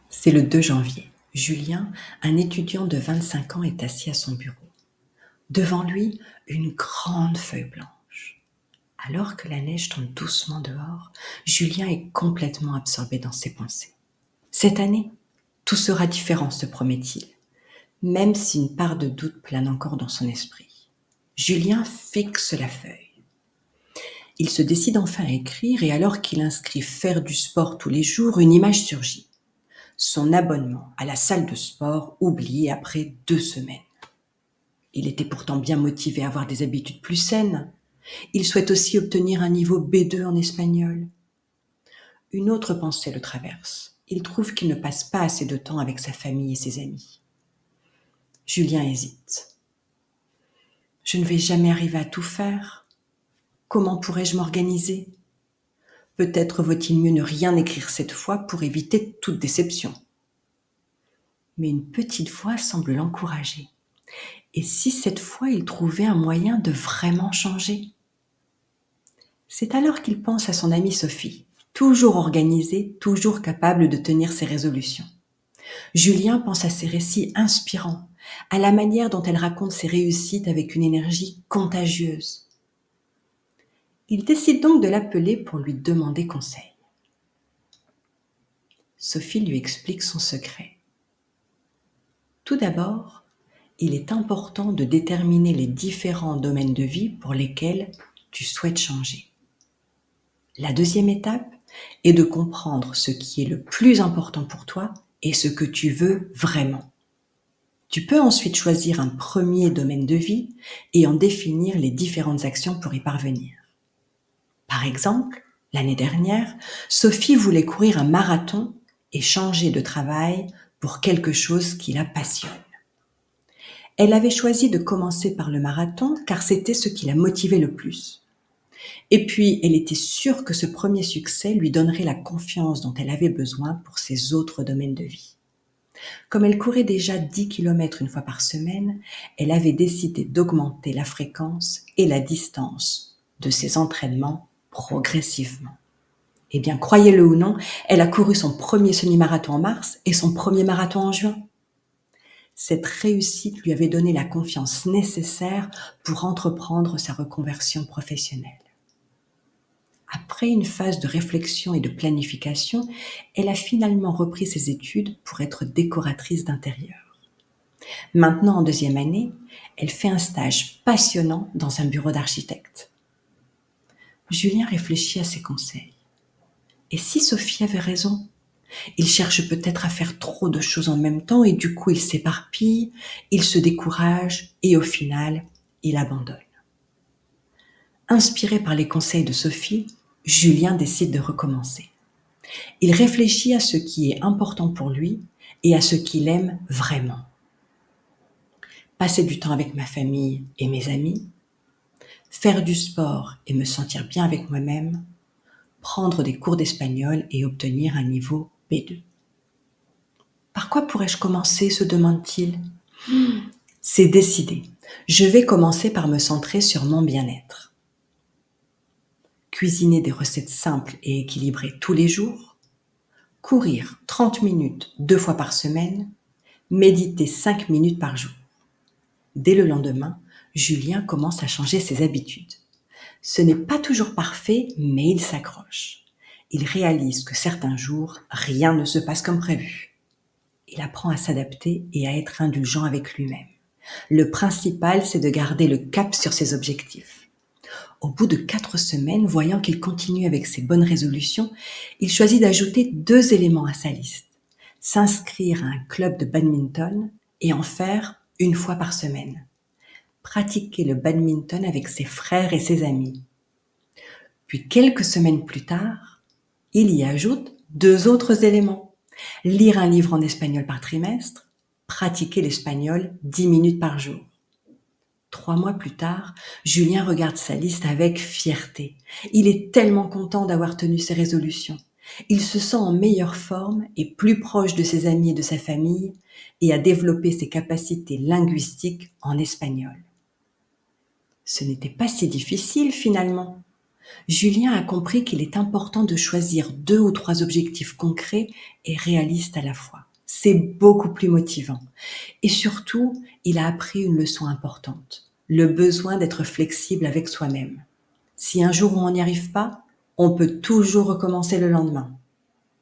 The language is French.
C'est le 2 janvier. Julien, un étudiant de 25 ans, est assis à son bureau. Devant lui, une grande feuille blanche. Alors que la neige tombe doucement dehors, Julien est complètement absorbé dans ses pensées. Cette année, tout sera différent, se promet-il, même si une part de doute plane encore dans son esprit. Julien fixe la feuille. Il se décide enfin à écrire et alors qu'il inscrit faire du sport tous les jours, une image surgit. Son abonnement à la salle de sport oublié après 2 semaines. Il était pourtant bien motivé à avoir des habitudes plus saines. Il souhaite aussi obtenir un niveau B2 en espagnol. Une autre pensée le traverse. Il trouve qu'il ne passe pas assez de temps avec sa famille et ses amis. Julien hésite. Je ne vais jamais arriver à tout faire. Comment pourrais-je m'organiser ? Peut-être vaut-il mieux ne rien écrire cette fois pour éviter toute déception. Mais une petite voix semble l'encourager. Et si cette fois il trouvait un moyen de vraiment changer ? C'est alors qu'il pense à son amie Sophie, toujours organisée, toujours capable de tenir ses résolutions. Julien pense à ses récits inspirants, à la manière dont elle raconte ses réussites avec une énergie contagieuse. Il décide donc de l'appeler pour lui demander conseil. Sophie lui explique son secret. Tout d'abord, il est important de déterminer les différents domaines de vie pour lesquels tu souhaites changer. La deuxième étape est de comprendre ce qui est le plus important pour toi et ce que tu veux vraiment. Tu peux ensuite choisir un premier domaine de vie et en définir les différentes actions pour y parvenir. Par exemple, l'année dernière, Sophie voulait courir un marathon et changer de travail pour quelque chose qui la passionne. Elle avait choisi de commencer par le marathon car c'était ce qui la motivait le plus. Et puis, elle était sûre que ce premier succès lui donnerait la confiance dont elle avait besoin pour ses autres domaines de vie. Comme elle courait déjà 10 km une fois par semaine, elle avait décidé d'augmenter la fréquence et la distance de ses entraînements progressivement. Eh bien, croyez-le ou non, elle a couru son premier semi-marathon en mars et son premier marathon en juin. Cette réussite lui avait donné la confiance nécessaire pour entreprendre sa reconversion professionnelle. Après une phase de réflexion et de planification, elle a finalement repris ses études pour être décoratrice d'intérieur. Maintenant, en deuxième année, elle fait un stage passionnant dans un bureau d'architecte. Julien réfléchit à ses conseils. Et si Sophie avait raison ? Il cherche peut-être à faire trop de choses en même temps et du coup il s'éparpille, il se décourage et au final, il abandonne. Inspiré par les conseils de Sophie, Julien décide de recommencer. Il réfléchit à ce qui est important pour lui et à ce qu'il aime vraiment. Passer du temps avec ma famille et mes amis, faire du sport et me sentir bien avec moi-même, prendre des cours d'espagnol et obtenir un niveau B2. Par quoi pourrais-je commencer, se demande-t-il ? C'est décidé. Je vais commencer par me centrer sur mon bien-être. Cuisiner des recettes simples et équilibrées tous les jours, courir 30 minutes 2 fois par semaine, méditer 5 minutes par jour. Dès le lendemain, Julien commence à changer ses habitudes. Ce n'est pas toujours parfait, mais il s'accroche. Il réalise que certains jours, rien ne se passe comme prévu. Il apprend à s'adapter et à être indulgent avec lui-même. Le principal, c'est de garder le cap sur ses objectifs. Au bout de 4 semaines, voyant qu'il continue avec ses bonnes résolutions, il choisit d'ajouter 2 éléments à sa liste. S'inscrire à un club de badminton et en faire 1 fois par semaine. Pratiquer le badminton avec ses frères et ses amis. Puis quelques semaines plus tard, il y ajoute 2 autres éléments. Lire un livre en espagnol par trimestre, pratiquer l'espagnol 10 minutes par jour. 3 mois plus tard, Julien regarde sa liste avec fierté. Il est tellement content d'avoir tenu ses résolutions. Il se sent en meilleure forme et plus proche de ses amis et de sa famille et a développé ses capacités linguistiques en espagnol. Ce n'était pas si difficile finalement. Julien a compris qu'il est important de choisir 2 ou 3 objectifs concrets et réalistes à la fois. C'est beaucoup plus motivant. Et surtout, il a appris une leçon importante, le besoin d'être flexible avec soi-même. Si un jour on n'y arrive pas, on peut toujours recommencer le lendemain.